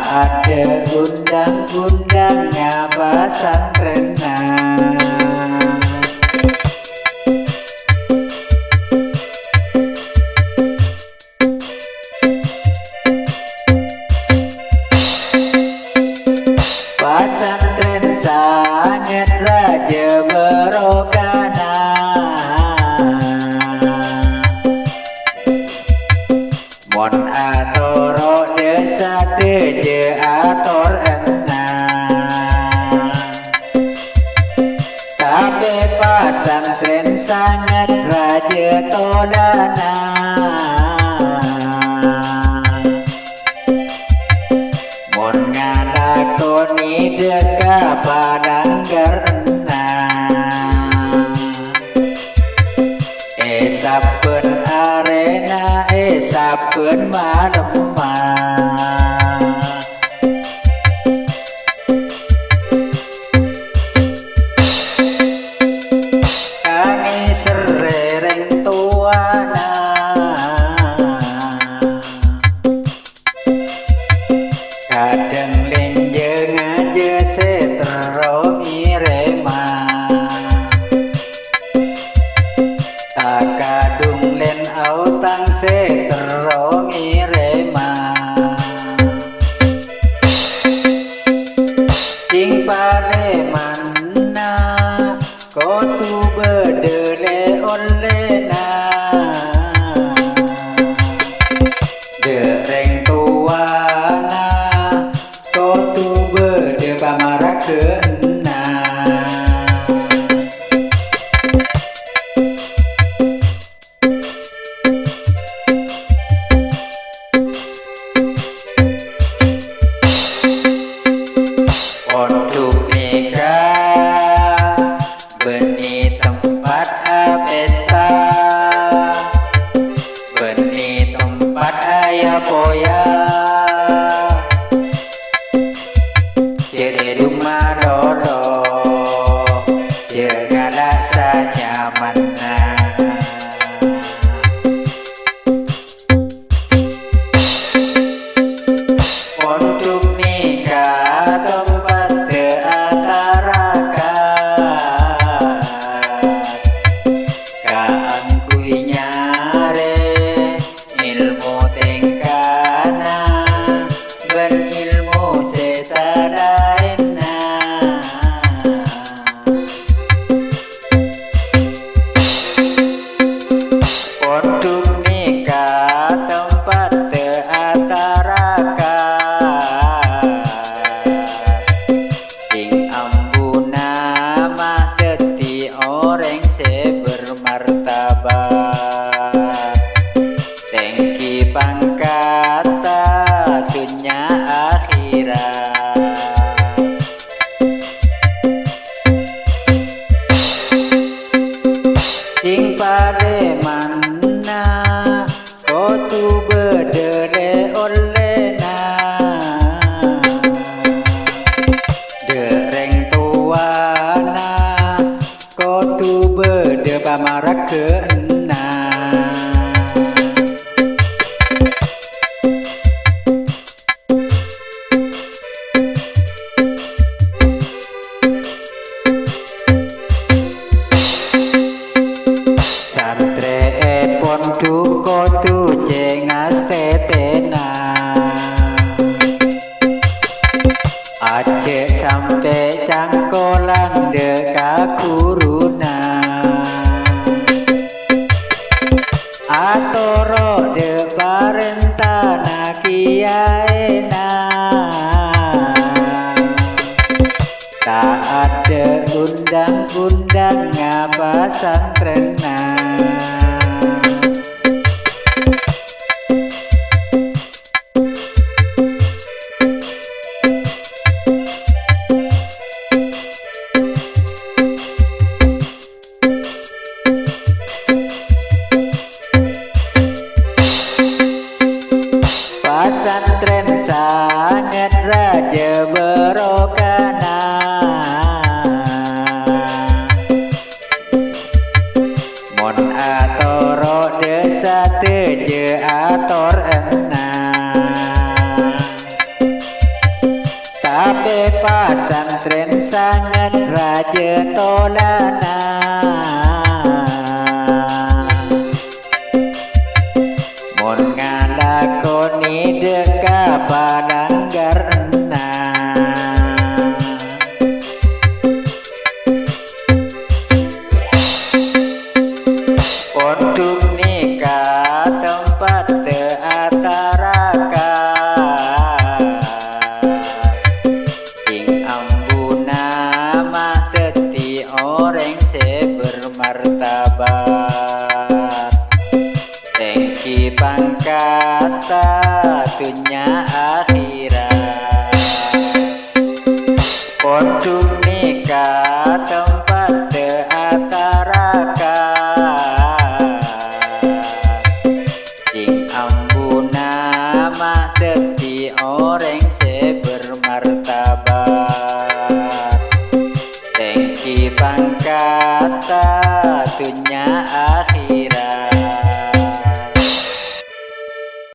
ada undang-undangnya pesantren. Pesantren sangat raja berokana, mon atoro desa teje ator enang. Tapi pesantren sangat raja tolana, mon ngalakoni deka padang gerenang. Esapen arena esapen malam kami serereng tuana, kadang lenjeng aja setero irema, takadung len autang setero irema. Ting pale manna kotu bedele olena, dereng tuana kotu bede pamara keena. Untuk nikah beni tempat pesta, beni tempat ayah poya, jadi rumah dolo dengan rasa nyaman. Untuk nikah tempat teatarakan, kaangkui nyare ilmu tengkana, ben ilmu sesadaina. Untuk nikah tempat teatarakan, ing ambuna mah dadi orang sebermartabat, tengki pangkata dunya akhirat. Ting pale manna kotu bedele olena, dereng tuana kotu bede pamara keena. Santren pondu kotu cengas tetena, Aceh sampai Cangkolang deka kuruna, atoro de parentana kiaena. Tak ada undang-undang undang ngapa santrena. Pesantren sangat raja berokana, mon atoro desa teje ator enang. Tapi pesantren sangat raja tolana, mon ngalakoni deka palanggar enang. Untuk nikah tempat teataraka, ing ambuna mah teti orang sebermartabat. Tengki pangkata dunia akhirat. Untuk nikah tempat teataraka, ing ambuna mah teti orang